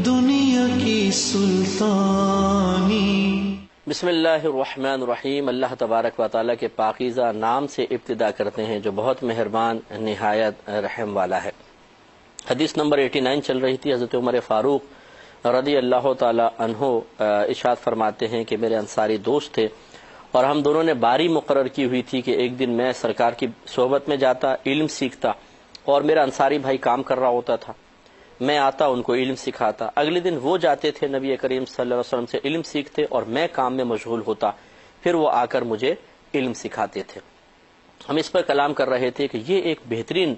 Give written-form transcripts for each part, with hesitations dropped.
دنیا کی سلطانی۔ بسم اللہ الرحمن الرحیم۔ اللہ تبارک و تعالیٰ کے پاکیزہ نام سے ابتدا کرتے ہیں جو بہت مہربان نہایت رحم والا ہے۔ حدیث نمبر 89 چل رہی تھی۔ حضرت عمر فاروق رضی اللہ تعالی عنہ ارشاد فرماتے ہیں کہ میرے انصاری دوست تھے اور ہم دونوں نے باری مقرر کی ہوئی تھی کہ ایک دن میں سرکار کی صحبت میں جاتا، علم سیکھتا، اور میرا انصاری بھائی کام کر رہا ہوتا تھا، میں آتا ان کو علم سکھاتا۔ اگلے دن وہ جاتے تھے نبی کریم صلی اللہ علیہ وسلم سے علم سیکھتے اور میں کام میں مشغول ہوتا، پھر وہ آ کر مجھے علم سکھاتے تھے۔ ہم اس پر کلام کر رہے تھے کہ یہ ایک بہترین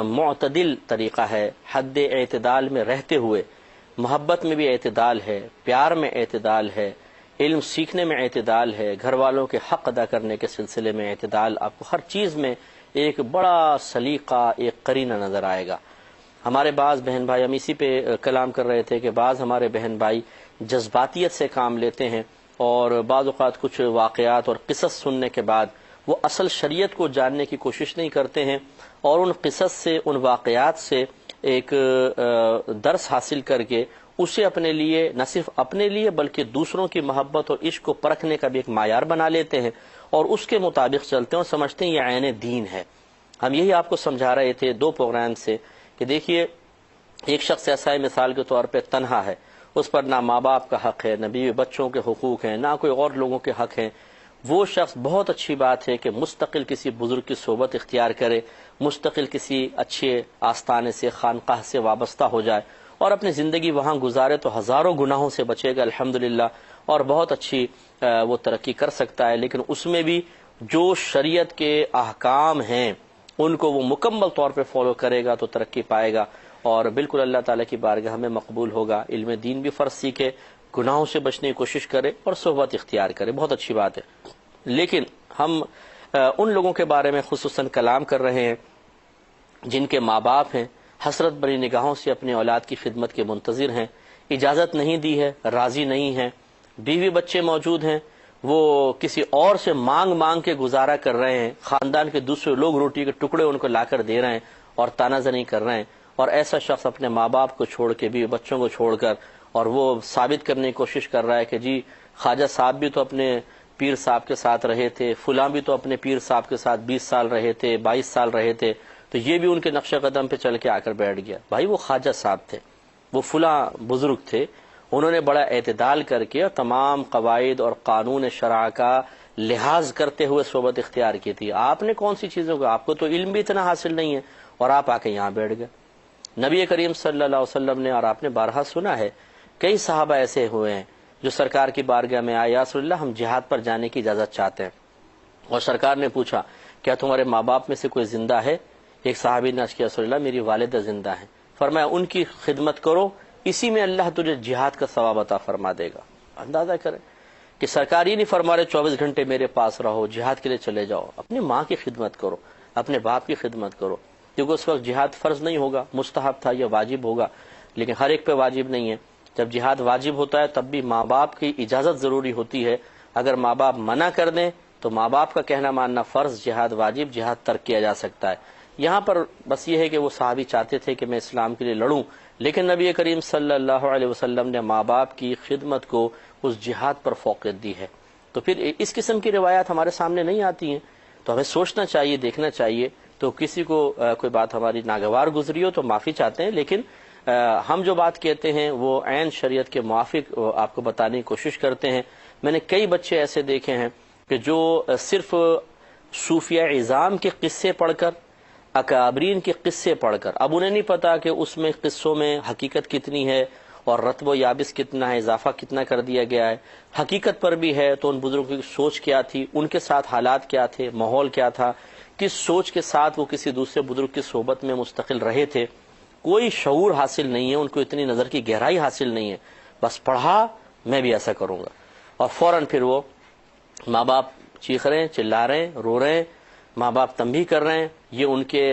معتدل طریقہ ہے، حد اعتدال میں رہتے ہوئے، محبت میں بھی اعتدال ہے، پیار میں اعتدال ہے، علم سیکھنے میں اعتدال ہے، گھر والوں کے حق ادا کرنے کے سلسلے میں اعتدال، آپ کو ہر چیز میں ایک بڑا سلیقہ، ایک قرینہ نظر آئے گا۔ ہمارے بعض بہن بھائی، ہم اسی پہ کلام کر رہے تھے کہ بعض ہمارے بہن بھائی جذباتیت سے کام لیتے ہیں اور بعض اوقات کچھ واقعات اور قصص سننے کے بعد وہ اصل شریعت کو جاننے کی کوشش نہیں کرتے ہیں اور ان قصص سے، ان واقعات سے ایک درس حاصل کر کے اسے اپنے لیے، نہ صرف اپنے لیے بلکہ دوسروں کی محبت اور عشق کو پرکھنے کا بھی ایک معیار بنا لیتے ہیں اور اس کے مطابق چلتے ہیں اور سمجھتے ہیں یہ عین دین ہے۔ ہم یہی آپ کو سمجھا رہے تھے 2 پروگرام سے کہ دیکھیے ایک شخص ایسا ہے، مثال کے طور پہ تنہا ہے، اس پر نہ ماں باپ کا حق ہے، نہ بیوی بچوں کے حقوق ہیں، نہ کوئی اور لوگوں کے حق ہیں۔ وہ شخص، بہت اچھی بات ہے کہ مستقل کسی بزرگ کی صحبت اختیار کرے، مستقل کسی اچھے آستانے سے، خانقاہ سے وابستہ ہو جائے اور اپنی زندگی وہاں گزارے تو ہزاروں گناہوں سے بچے گا الحمدللہ، اور بہت اچھی وہ ترقی کر سکتا ہے۔ لیکن اس میں بھی جو شریعت کے احکام ہیں ان کو وہ مکمل طور پہ فالو کرے گا تو ترقی پائے گا اور بالکل اللہ تعالیٰ کی بارگاہ میں مقبول ہوگا۔ علم دین بھی فرض سیکھے، گناہوں سے بچنے کی کوشش کرے اور صحبت اختیار کرے، بہت اچھی بات ہے۔ لیکن ہم ان لوگوں کے بارے میں خصوصاً کلام کر رہے ہیں جن کے ماں باپ ہیں، حسرت بری نگاہوں سے اپنی اولاد کی خدمت کے منتظر ہیں، اجازت نہیں دی ہے، راضی نہیں ہیں، بیوی بچے موجود ہیں، وہ کسی اور سے مانگ مانگ کے گزارا کر رہے ہیں، خاندان کے دوسرے لوگ روٹی کے ٹکڑے ان کو لا کر دے رہے ہیں اور تانا زنی کر رہے ہیں، اور ایسا شخص اپنے ماں باپ کو چھوڑ کے، بیوی بچوں کو چھوڑ کر، اور وہ ثابت کرنے کی کوشش کر رہا ہے کہ جی خواجہ صاحب بھی تو اپنے پیر صاحب کے ساتھ رہے تھے، فلاں بھی تو اپنے پیر صاحب کے ساتھ 20 سال رہے تھے، 22 سال رہے تھے، تو یہ بھی ان کے نقش قدم پہ چل کے آ کر بیٹھ گیا۔ بھائی وہ خواجہ صاحب تھے، وہ فلاں بزرگ تھے، انہوں نے بڑا اعتدال کر کے تمام قواعد اور قانون شرع کا لحاظ کرتے ہوئے صحبت اختیار کی تھی۔ آپ نے کون سی چیزوں کا، آپ کو تو علم بھی اتنا حاصل نہیں ہے اور آپ آ کے یہاں بیٹھ گئے۔ نبی کریم صلی اللہ علیہ وسلم نے، اور آپ نے بارہا سنا ہے، کئی صحابہ ایسے ہوئے ہیں جو سرکار کی بارگاہ میں آئے، یا رسول اللہ ہم جہاد پر جانے کی اجازت چاہتے ہیں، اور سرکار نے پوچھا کیا تمہارے ماں باپ میں سے کوئی زندہ ہے؟ ایک صحابی نے عرض کیا رسول اللہ میری والدہ زندہ ہیں۔ فرمایا ان کی خدمت کرو، اسی میں اللہ تجھے جہاد کا ثواب عطا فرما دے گا۔ اندازہ کریں کہ سرکار یہ نہیں فرما رہے 24 گھنٹے میرے پاس رہو، جہاد کے لیے چلے جاؤ، اپنی ماں کی خدمت کرو، اپنے باپ کی خدمت کرو، کیونکہ اس وقت جہاد فرض نہیں ہوگا، مستحب تھا، یہ واجب ہوگا، لیکن ہر ایک پہ واجب نہیں ہے۔ جب جہاد واجب ہوتا ہے تب بھی ماں باپ کی اجازت ضروری ہوتی ہے، اگر ماں باپ منع کر دیں تو ماں باپ کا کہنا ماننا فرض، جہاد واجب، جہاد ترک کیا جا سکتا ہے۔ یہاں پر بس یہ ہے کہ وہ صحابی چاہتے تھے کہ میں اسلام کے لیے لڑوں، لیکن نبی کریم صلی اللہ علیہ وسلم نے ماں باپ کی خدمت کو اس جہاد پر فوقیت دی ہے۔ تو پھر اس قسم کی روایات ہمارے سامنے نہیں آتی ہیں، تو ہمیں سوچنا چاہیے، دیکھنا چاہیے۔ تو کسی کو کوئی بات ہماری ناگوار گزری ہو تو معافی چاہتے ہیں، لیکن ہم جو بات کہتے ہیں وہ عین شریعت کے موافق آپ کو بتانے کی کوشش کرتے ہیں۔ میں نے کئی بچے ایسے دیکھے ہیں کہ جو صرف صوفیہ عظام کے قصے پڑھ کر، اکابرین کے قصے پڑھ کر، اب انہیں نہیں پتا کہ اس میں قصوں میں حقیقت کتنی ہے اور رطب و یابس کتنا ہے، اضافہ کتنا کر دیا گیا ہے، حقیقت پر بھی ہے تو ان بزرگوں کی سوچ کیا تھی، ان کے ساتھ حالات کیا تھے، ماحول کیا تھا، کس سوچ کے ساتھ وہ کسی دوسرے بزرگ کی صحبت میں مستقل رہے تھے، کوئی شعور حاصل نہیں ہے، ان کو اتنی نظر کی گہرائی حاصل نہیں ہے، بس پڑھا میں بھی ایسا کروں گا، اور فوراً پھر وہ ماں باپ چیخ رہے ہیں، چلا رہے ہیں، رو رہے ہیں، ماں باپ تنبیہ کر رہے ہیں، یہ ان کے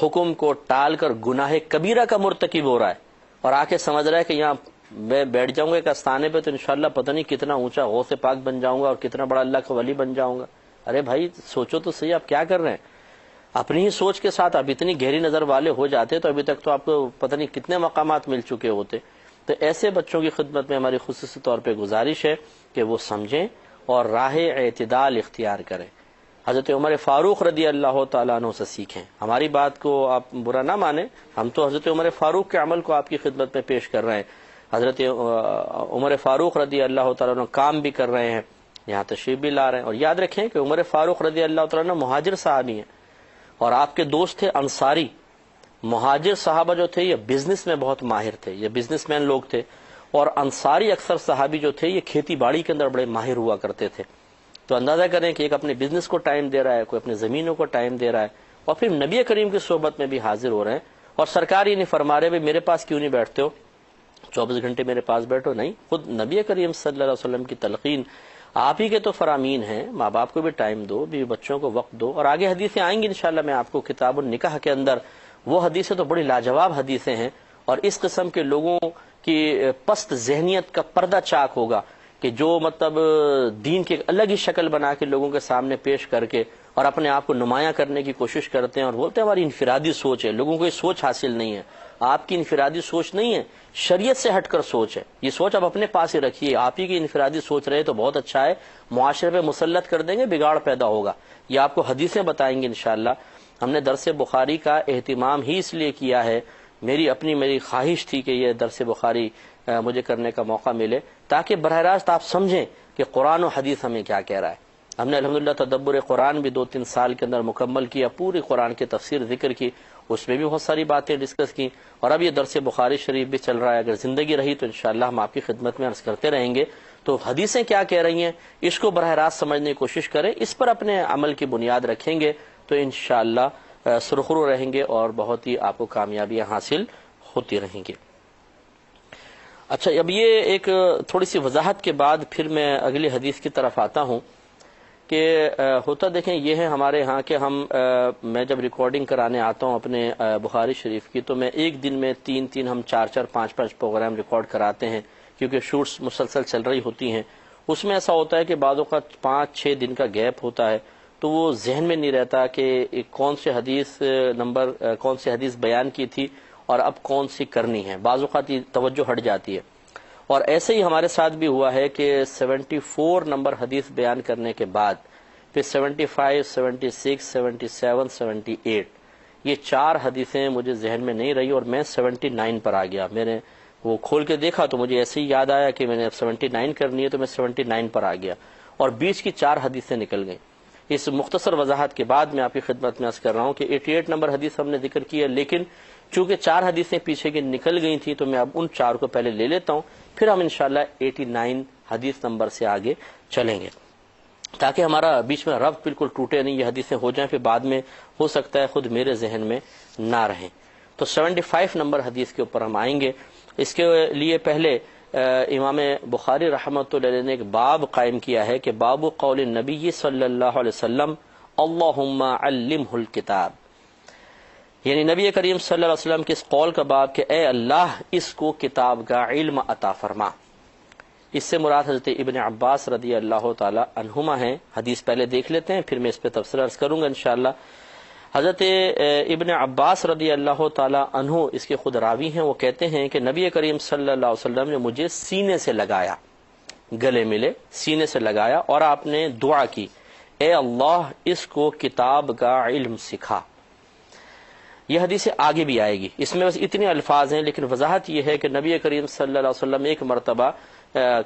حکم کو ٹال کر گناہ کبیرہ کا مرتکب ہو رہا ہے، اور آ کے سمجھ رہا ہے کہ یہاں میں بیٹھ جاؤں گا ایک آستانے پہ تو انشاءاللہ پتہ نہیں کتنا اونچا غوث پاک بن جاؤں گا اور کتنا بڑا اللہ کا ولی بن جاؤں گا۔ ارے بھائی سوچو تو صحیح، آپ کیا کر رہے ہیں؟ اپنی ہی سوچ کے ساتھ اب اتنی گہری نظر والے ہو جاتے تو ابھی تک تو آپ کو پتہ نہیں کتنے مقامات مل چکے ہوتے۔ تو ایسے بچوں کی خدمت میں ہماری خصوصی طور پہ گزارش ہے کہ وہ سمجھیں اور راہ اعتدال اختیار کریں۔ حضرت عمر فاروق رضی اللہ تعالیٰ عنہ سے سیکھیں۔ ہماری بات کو آپ برا نہ مانیں، ہم تو حضرت عمر فاروق کے عمل کو آپ کی خدمت میں پیش کر رہے ہیں۔ حضرت عمر فاروق رضی اللہ تعالیٰ عنہ کام بھی کر رہے ہیں، یہاں تشریف بھی لا رہے ہیں۔ اور یاد رکھیں کہ عمر فاروق رضی اللہ تعالیٰ عنہ مہاجر صحابی ہیں، اور آپ کے دوست تھے انصاری۔ مہاجر صحابہ جو تھے یہ بزنس میں بہت ماہر تھے، یہ بزنس مین لوگ تھے، اور انصاری اکثر صحابی جو تھے یہ کھیتی باڑی کے اندر بڑے ماہر ہوا کرتے تھے۔ تو اندازہ کریں کہ ایک اپنے بزنس کو ٹائم دے رہا ہے، کوئی اپنے زمینوں کو ٹائم دے رہا ہے، اور پھر نبی کریم کی صحبت میں بھی حاضر ہو رہے ہیں، اور سرکار یہ نہیں فرما رہے بھائی میرے پاس کیوں نہیں بیٹھتے ہو، 24 گھنٹے میرے پاس بیٹھو، نہیں، خود نبی کریم صلی اللہ علیہ وسلم کی تلقین، آپ ہی کے تو فرامین ہیں، ماں باپ کو بھی ٹائم دو، بیوی بچوں کو وقت دو۔ اور آگے حدیثیں آئیں گی انشاءاللہ، میں آپ کو کتاب النکاح کے اندر وہ حدیثیں تو بڑی لاجواب حدیثیں ہیں، اور اس قسم کے لوگوں کی پست ذہنیت کا پردہ چاک ہوگا کہ جو مطلب دین کی الگ ہی شکل بنا کے لوگوں کے سامنے پیش کر کے اور اپنے آپ کو نمایاں کرنے کی کوشش کرتے ہیں، اور بولتے ہیں ہماری انفرادی سوچ ہے۔ لوگوں کو یہ سوچ حاصل نہیں ہے، آپ کی انفرادی سوچ نہیں ہے، شریعت سے ہٹ کر سوچ ہے۔ یہ سوچ آپ اپنے پاس ہی رکھیے، آپ ہی کی انفرادی سوچ رہے تو بہت اچھا ہے، معاشرے پہ مسلط کر دیں گے، بگاڑ پیدا ہوگا۔ یہ آپ کو حدیثیں بتائیں گے انشاءاللہ۔ ہم نے درس بخاری کا اہتمام ہی اس لیے کیا ہے، میری خواہش تھی کہ یہ درس بخاری مجھے کرنے کا موقع ملے، تاکہ براہ راست آپ سمجھیں کہ قرآن و حدیث ہمیں کیا کہہ رہا ہے۔ ہم نے الحمدللہ تدبر قرآن بھی 2-3 سال کے اندر مکمل کیا، پوری قرآن کی تفسیر ذکر کی، اس میں بھی بہت ساری باتیں ڈسکس کی، اور اب یہ درس بخاری شریف بھی چل رہا ہے۔ اگر زندگی رہی تو انشاءاللہ ہم آپ کی خدمت میں عرض کرتے رہیں گے۔ تو حدیثیں کیا کہہ رہی ہیں اس کو براہ راست سمجھنے کی کوشش کریں، اس پر اپنے عمل کی بنیاد رکھیں گے تو انشاءاللہ سرخرو رہیں گے، اور بہت ہی آپ کو کامیابیاں حاصل ہوتی رہیں گی۔ اچھا، اب یہ ایک تھوڑی سی وضاحت کے بعد پھر میں اگلی حدیث کی طرف آتا ہوں کہ ہوتا دیکھیں یہ ہے ہمارے ہاں کہ میں جب ریکارڈنگ کرانے آتا ہوں اپنے بخاری شریف کی، تو میں ایک دن میں 3 ہم 4 5 پروگرام ریکارڈ کراتے ہیں، کیونکہ شوٹس مسلسل چل رہی ہوتی ہیں۔ اس میں ایسا ہوتا ہے کہ بعضوں کا 5-6 دن کا گیپ ہوتا ہے، تو وہ ذہن میں نہیں رہتا کہ کون سی حدیث بیان کی تھی اور اب کون سی کرنی ہے، بعض اوقات یہ توجہ ہٹ جاتی ہے۔ اور ایسے ہی ہمارے ساتھ بھی ہوا ہے کہ 74 نمبر حدیث بیان کرنے کے بعد پھر 75، 76، 77، 78 یہ 4 حدیثیں مجھے ذہن میں نہیں رہی، اور میں 79 پر آ گیا۔ میں نے وہ کھول کے دیکھا تو مجھے ایسے ہی یاد آیا کہ میں نے اب 79 کرنی ہے، تو میں 79 پر آ گیا، اور بیچ کی 4 حدیثیں نکل گئیں۔ اس مختصر وضاحت کے بعد میں آپ کی خدمت میں عرض کر رہا ہوں کہ 88 نمبر حدیث ہم نے ذکر کی ہے، لیکن چونکہ 4 حدیثیں پیچھے کی نکل گئی تھیں تو میں اب ان 4 کو پہلے لے لیتا ہوں، پھر ہم انشاءاللہ 89 حدیث نمبر سے آگے چلیں گے، تاکہ ہمارا بیچ میں ربط بالکل ٹوٹے نہیں، یہ حدیثیں ہو جائیں پھر بعد میں ہو سکتا ہے خود میرے ذہن میں نہ رہیں۔ تو 75 نمبر حدیث کے اوپر ہم آئیں گے۔ اس کے لیے پہلے امام بخاری رحمۃ اللہ علیہ نے ایک باب قائم کیا ہے کہ باب قول النبی صلی اللہ علیہ وسلم اللہم علمہ الکتاب، یعنی نبی کریم صلی اللہ علیہ وسلم کے اس قول کا باب کہ اے اللہ اس کو کتاب کا علم عطا فرما۔ اس سے مراد حضرت ابن عباس رضی اللہ تعالی عنہما ہیں۔ حدیث پہلے دیکھ لیتے ہیں، پھر میں اس پہ تفصیل عرض کروں گا انشاءاللہ۔ حضرت ابن عباس رضی اللہ تعالی عنہ اس کے خود راوی ہیں، وہ کہتے ہیں کہ نبی کریم صلی اللہ علیہ وسلم نے مجھے سینے سے لگایا، گلے ملے، سینے سے لگایا، اور آپ نے دعا کی اے اللہ اس کو کتاب کا علم سکھا۔ یہ حدیث آگے بھی آئے گی، اس میں بس اتنے الفاظ ہیں، لیکن وضاحت یہ ہے کہ نبی کریم صلی اللہ علیہ وسلم ایک مرتبہ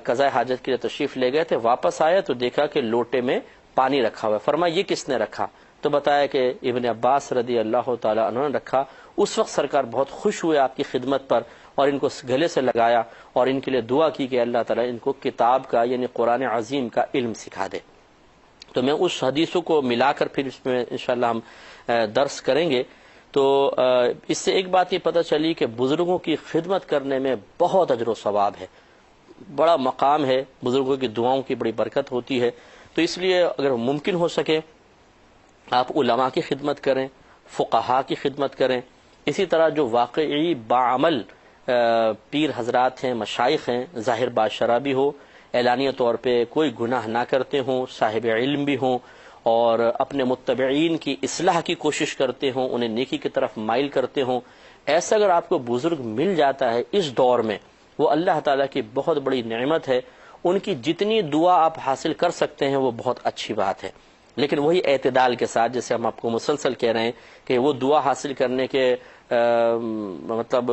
قضاء حاجت کے لیے تشریف لے گئے تھے، واپس آئے تو دیکھا کہ لوٹے میں پانی رکھا ہوا ہے۔ فرمایا یہ کس نے رکھا؟ تو بتایا کہ ابن عباس رضی اللہ تعالی عنہ نے رکھا۔ اس وقت سرکار بہت خوش ہوئے آپ کی خدمت پر، اور ان کو گلے سے لگایا اور ان کے لیے دعا کی کہ اللہ تعالیٰ ان کو کتاب کا یعنی قرآن عظیم کا علم سکھا دے۔ تو میں اس حدیثوں کو ملا کر پھر اس میں انشاءاللہ ہم درس کریں گے۔ تو اس سے ایک بات یہ پتہ چلی کہ بزرگوں کی خدمت کرنے میں بہت اجر و ثواب ہے، بڑا مقام ہے، بزرگوں کی دعاؤں کی بڑی برکت ہوتی ہے۔ تو اس لیے اگر ممکن ہو سکے آپ علماء کی خدمت کریں، فقہاء کی خدمت کریں، اسی طرح جو واقعی باعمل پیر حضرات ہیں، مشائخ ہیں، ظاہر باشرہ بھی ہو، اعلانیہ طور پہ کوئی گناہ نہ کرتے ہوں، صاحب علم بھی ہوں، اور اپنے متبعین کی اصلاح کی کوشش کرتے ہوں، انہیں نیکی کی طرف مائل کرتے ہوں، ایسا اگر آپ کو بزرگ مل جاتا ہے اس دور میں وہ اللہ تعالیٰ کی بہت بڑی نعمت ہے. ان کی جتنی دعا آپ حاصل کر سکتے ہیں وہ بہت اچھی بات ہے، لیکن وہی اعتدال کے ساتھ، جیسے ہم آپ کو مسلسل کہہ رہے ہیں کہ وہ دعا حاصل کرنے کے مطلب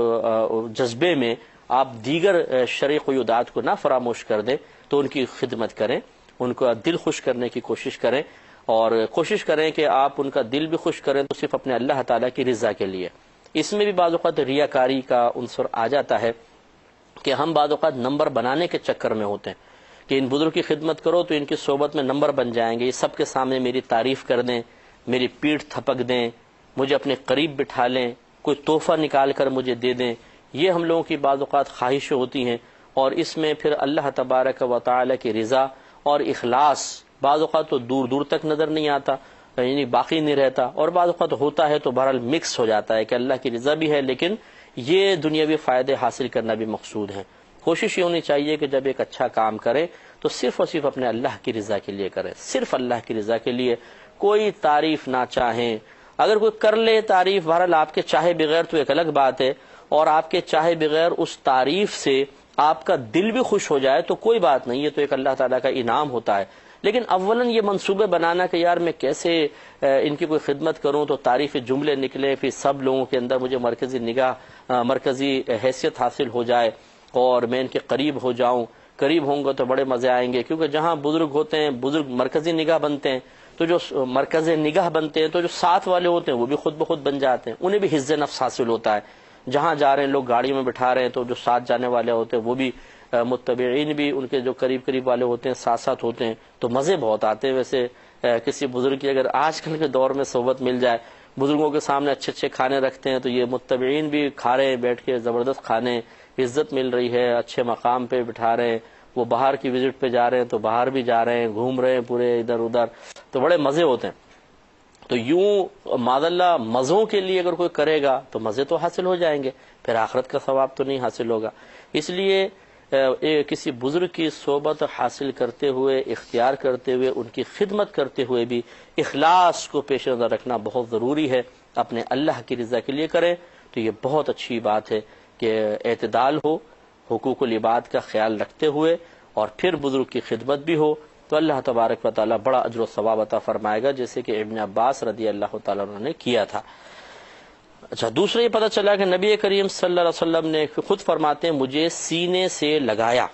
جذبے میں آپ دیگر شرعی قیودات کو نہ فراموش کر دیں، تو ان کی خدمت کریں، ان کا دل خوش کرنے کی کوشش کریں، اور کوشش کریں کہ آپ ان کا دل بھی خوش کریں تو صرف اپنے اللہ تعالیٰ کی رضا کے لیے. اس میں بھی بعض اوقات ریاکاری کا عنصر آ جاتا ہے کہ ہم بعض اوقات نمبر بنانے کے چکر میں ہوتے ہیں کہ ان بزرگ کی خدمت کرو تو ان کی صحبت میں نمبر بن جائیں گے، یہ سب کے سامنے میری تعریف کر دیں، میری پیٹھ تھپک دیں، مجھے اپنے قریب بٹھا لیں، کوئی تحفہ نکال کر مجھے دے دیں. یہ ہم لوگوں کی بعض اوقات خواہشیں ہوتی ہیں، اور اس میں پھر اللہ تبارک و تعالی کی رضا اور اخلاص بعض اوقات تو دور دور تک نظر نہیں آتا، یعنی باقی نہیں رہتا، اور بعض اوقات ہوتا ہے تو بہرحال مکس ہو جاتا ہے کہ اللہ کی رضا بھی ہے لیکن یہ دنیاوی فائدے حاصل کرنا بھی مقصود ہے. کوشش یہ ہونی چاہیے کہ جب ایک اچھا کام کرے تو صرف اور صرف اپنے اللہ کی رضا کے لیے کرے، صرف اللہ کی رضا کے لیے، کوئی تعریف نہ چاہیں. اگر کوئی کر لے تعریف، بہرحال آپ کے چاہے بغیر تو ایک الگ بات ہے، اور آپ کے چاہے بغیر اس تعریف سے آپ کا دل بھی خوش ہو جائے تو کوئی بات نہیں، یہ تو ایک اللہ تعالیٰ کا انعام ہوتا ہے. لیکن اولاً یہ منصوبے بنانا کہ یار میں کیسے ان کی کوئی خدمت کروں تو تعریف جملے نکلے، پھر سب لوگوں کے اندر مجھے مرکزی حیثیت حاصل ہو جائے اور میں ان کے قریب ہو جاؤں. قریب ہوں گے تو بڑے مزے آئیں گے، کیونکہ جہاں بزرگ ہوتے ہیں، بزرگ مرکزی نگاہ بنتے ہیں، تو جو مرکز نگاہ بنتے ہیں تو جو ساتھ والے ہوتے ہیں وہ بھی خود بخود بن جاتے ہیں، انہیں بھی حفظ نفس حاصل ہوتا ہے. جہاں جا رہے ہیں لوگ گاڑی میں بٹھا رہے ہیں تو جو ساتھ جانے والے ہوتے ہیں وہ بھی متبعین بھی ان کے جو قریب قریب والے ہوتے ہیں ساتھ ساتھ ہوتے ہیں، تو مزے بہت آتے ہیں. ویسے کسی بزرگ کی اگر آج کل کے دور میں صحبت مل جائے، بزرگوں کے سامنے اچھے اچھے کھانے رکھتے ہیں تو یہ متبعین بھی کھا رہے ہیں بیٹھ کے، زبردست کھانے، عزت مل رہی ہے، اچھے مقام پہ بٹھا رہے ہیں. وہ باہر کی وزٹ پہ جا رہے ہیں تو باہر بھی جا رہے ہیں، گھوم رہے ہیں پورے ادھر ادھر، تو بڑے مزے ہوتے ہیں. تو یوں معاذ اللہ مزوں کے لیے اگر کوئی کرے گا تو مزے تو حاصل ہو جائیں گے، پھر آخرت کا ثواب تو نہیں حاصل ہوگا. اس لیے کسی بزرگ کی صحبت حاصل کرتے ہوئے، اختیار کرتے ہوئے، ان کی خدمت کرتے ہوئے بھی اخلاص کو پیش نظر رکھنا بہت ضروری ہے. اپنے اللہ کی رضا کے لیے کریں تو یہ بہت اچھی بات ہے کہ اعتدال ہو، حقوق العباد کا خیال رکھتے ہوئے، اور پھر بزرگ کی خدمت بھی ہو تو اللہ تبارک و تعالی بڑا اجر و ثواب عطا فرمائے گا، جیسے کہ ابن عباس رضی اللہ تعالیٰ عنہ نے کیا تھا. اچھا، دوسرا یہ پتہ چلا کہ نبی کریم صلی اللہ علیہ وسلم نے خود فرماتے ہیں مجھے سینے سے لگایا،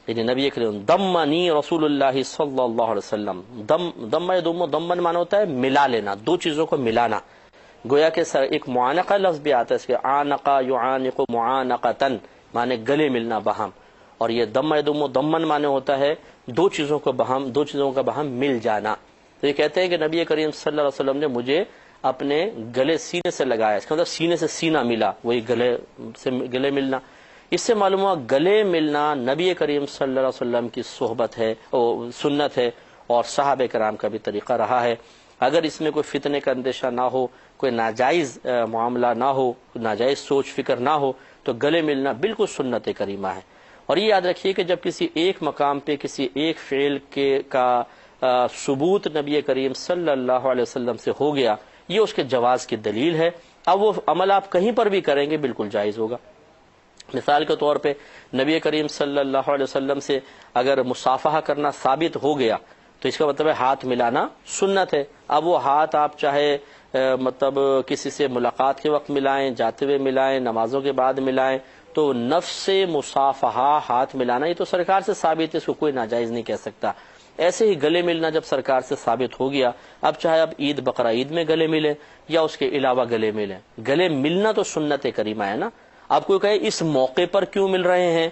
یعنی نبی کریم دمنی رسول اللہ صلی اللہ علیہ وسلم. دمن مانا ہوتا ہے ملا لینا، دو چیزوں کو ملانا. گویا کہ ایک معانقہ لفظ بھی آتا ہے، اس کے عانقہ یعانق معانقتن مانے گلے ملنا بہم، اور یہ دمن مانے ہوتا ہے دو چیزوں کا بہم مل جانا. تو یہ کہتے ہیں کہ نبی کریم صلی اللہ علیہ وسلم نے مجھے اپنے گلے سینے سے لگایا، اس کا مطلب سینے سے سینہ ملا، وہی گلے ملنا. اس سے معلوم ہوا گلے ملنا نبی کریم صلی اللہ علیہ وسلم کی صحبت ہے، سنت ہے، اور صحابہ کرام کا بھی طریقہ رہا ہے. اگر اس میں کوئی فتنے کا اندیشہ نہ ہو، کوئی ناجائز معاملہ نہ ہو، ناجائز سوچ فکر نہ ہو، تو گلے ملنا بالکل سنت کریمہ ہے. اور یہ یاد رکھیے کہ جب کسی ایک مقام پہ کسی ایک فعل کا ثبوت نبی کریم صلی اللہ علیہ وسلم سے ہو گیا، یہ اس کے جواز کی دلیل ہے. اب وہ عمل آپ کہیں پر بھی کریں گے بالکل جائز ہوگا. مثال کے طور پہ نبی کریم صلی اللہ علیہ وسلم سے اگر مصافحہ کرنا ثابت ہو گیا تو اس کا مطلب ہے ہاتھ ملانا سنت ہے. اب وہ ہاتھ آپ چاہے مطلب کسی سے ملاقات کے وقت ملائیں، جاتے ہوئے ملائیں، نمازوں کے بعد ملائیں، تو نفس مصافحہ ہاتھ ملانا یہ تو سرکار سے ثابت ہے، اس کو کوئی ناجائز نہیں کہہ سکتا. ایسے ہی گلے ملنا جب سرکار سے ثابت ہو گیا، اب چاہے اب عید بقرہ عید میں گلے ملیں یا اس کے علاوہ گلے ملیں، گلے ملنا تو سنت کریمہ ہے نا. آپ کوئی کہے اس موقع پر کیوں مل رہے ہیں،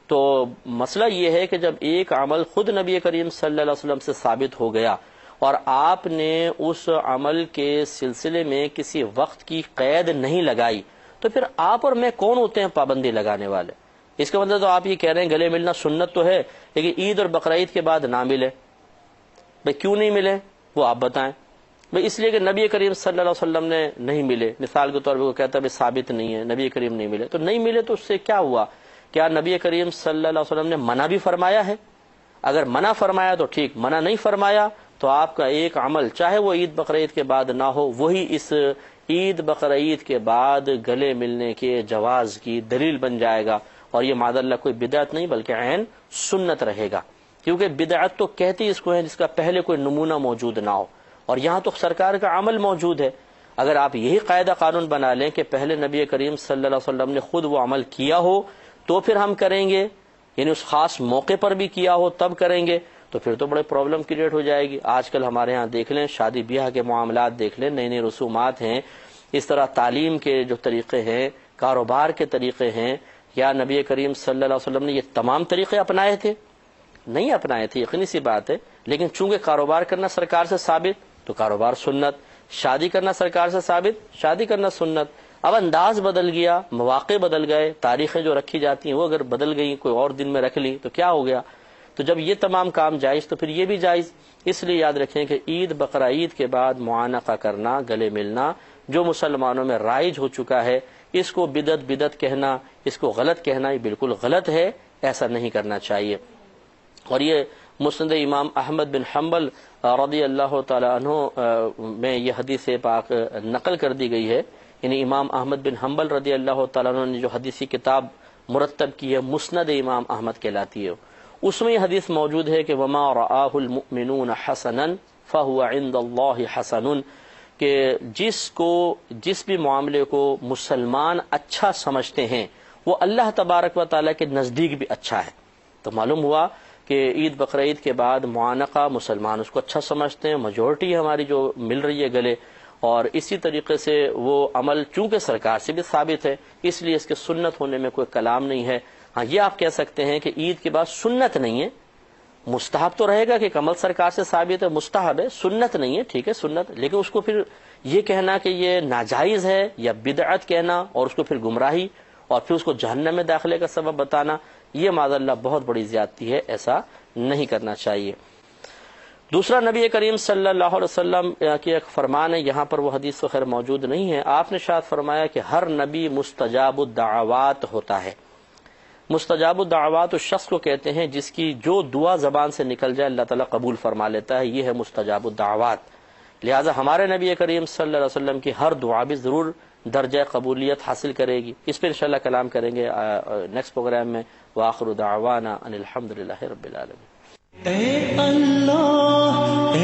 تو مسئلہ یہ ہے کہ جب ایک عمل خود نبی کریم صلی اللہ علیہ وسلم سے ثابت ہو گیا اور آپ نے اس عمل کے سلسلے میں کسی وقت کی قید نہیں لگائی، تو پھر آپ اور میں کون ہوتے ہیں پابندی لگانے والے؟ اس کا مطلب تو آپ یہ کہہ رہے ہیں گلے ملنا سنت تو ہے لیکن عید اور بقرعید کے بعد نہ ملے. بھئی کیوں نہیں ملے وہ آپ بتائیں. بھئی اس لیے کہ نبی کریم صلی اللہ علیہ وسلم نے نہیں ملے. مثال کے طور پہ وہ کہتا ہے ثابت نہیں ہے، نبی کریم نہیں ملے، تو نہیں ملے تو اس سے کیا ہوا؟ کیا نبی کریم صلی اللہ علیہ وسلم نے منع بھی فرمایا ہے؟ اگر منع فرمایا تو ٹھیک، منع نہیں فرمایا تو آپ کا ایک عمل چاہے وہ عید بقرعید کے بعد نہ ہو، وہی اس عید بقرعید کے بعد گلے ملنے کے جواز کی دلیل بن جائے گا، اور یہ معاذ اللہ کوئی بدعت نہیں بلکہ عین سنت رہے گا، کیونکہ بدعت تو کہتی اس کو ہے جس کا پہلے کوئی نمونہ موجود نہ ہو، اور یہاں تو سرکار کا عمل موجود ہے۔ اگر آپ یہی قاعدہ قانون بنا لیں کہ پہلے نبی کریم صلی اللہ علیہ وسلم نے خود وہ عمل کیا ہو تو پھر ہم کریں گے، یعنی اس خاص موقع پر بھی کیا ہو تب کریں گے، تو پھر تو بڑے پرابلم کریٹ ہو جائے گی۔ آج کل ہمارے ہاں دیکھ لیں، شادی بیاہ کے معاملات دیکھ لیں، نئی نئی رسومات ہیں، اس طرح تعلیم کے جو طریقے ہیں، کاروبار کے طریقے ہیں، یا نبی کریم صلی اللہ علیہ وسلم نے یہ تمام طریقے اپنائے تھے؟ نہیں اپنائے تھے، یقینی سی بات ہے، لیکن چونکہ کاروبار کرنا سرکار سے ثابت تو کاروبار سنت، شادی کرنا سرکار سے ثابت، شادی کرنا سنت۔ اب انداز بدل گیا، مواقع بدل گئے، تاریخیں جو رکھی جاتی ہیں وہ اگر بدل گئی، کوئی اور دن میں رکھ لی تو کیا ہو گیا؟ تو جب یہ تمام کام جائز تو پھر یہ بھی جائز۔ اس لیے یاد رکھیں کہ عید بقرہ عید کے بعد معانقہ کرنا، گلے ملنا جو مسلمانوں میں رائج ہو چکا ہے، اس کو بدعت کہنا، اس کو غلط کہنا، یہ بالکل غلط ہے، ایسا نہیں کرنا چاہیے۔ اور یہ مسند امام احمد بن حنبل رضی اللہ تعالی عنہ میں یہ حدیث پاک نقل کر دی گئی ہے، یعنی امام احمد بن حنبل رضی اللہ تعالی عنہ نے جو حدیثی کتاب مرتب کی ہے مسند امام احمد کہلاتی ہے، اس میں یہ حدیث موجود ہے کہ وما رآہ المؤمنون حسنا فہو عند اللہ حسن، کہ جس بھی معاملے کو مسلمان اچھا سمجھتے ہیں وہ اللہ تبارک و تعالیٰ کے نزدیک بھی اچھا ہے۔ تو معلوم ہوا کہ عید بقرہ عید کے بعد معانقہ مسلمان اس کو اچھا سمجھتے ہیں، میجورٹی ہماری جو مل رہی ہے گلے، اور اسی طریقے سے وہ عمل چونکہ سرکار سے بھی ثابت ہے اس لیے اس کے سنت ہونے میں کوئی کلام نہیں ہے۔ ہاں یہ آپ کہہ سکتے ہیں کہ عید کے بعد سنت نہیں ہے، مستحب تو رہے گا کہ عمل سرکار سے ثابت ہے، مستحب ہے، سنت نہیں ہے، ٹھیک ہے سنت، لیکن اس کو پھر یہ کہنا کہ یہ ناجائز ہے یا بدعت کہنا اور اس کو پھر گمراہی اور پھر اس کو جہنم میں داخلے کا سبب بتانا، یہ معاذ اللہ بہت بڑی زیادتی ہے، ایسا نہیں کرنا چاہیے۔ دوسرا نبی کریم صلی اللہ علیہ وسلم کی ایک فرمان ہے، یہاں پر وہ حدیث تو خیر موجود نہیں ہے، آپ نے شاید فرمایا کہ ہر نبی مستجاب الدعوات ہوتا ہے۔ مستجاب الدعوات اس شخص کو کہتے ہیں جس کی جو دعا زبان سے نکل جائے اللہ تعالیٰ قبول فرما لیتا ہے، یہ ہے مستجاب الدعوات۔ لہٰذا ہمارے نبی کریم صلی اللہ علیہ وسلم کی ہر دعا بھی ضرور درجہ قبولیت حاصل کرے گی۔ اس پر انشاءاللہ کلام کریں گے نیکسٹ پروگرام میں۔ وآخر دعوانا ان الحمدللہ رب العالمین۔ اے اللہ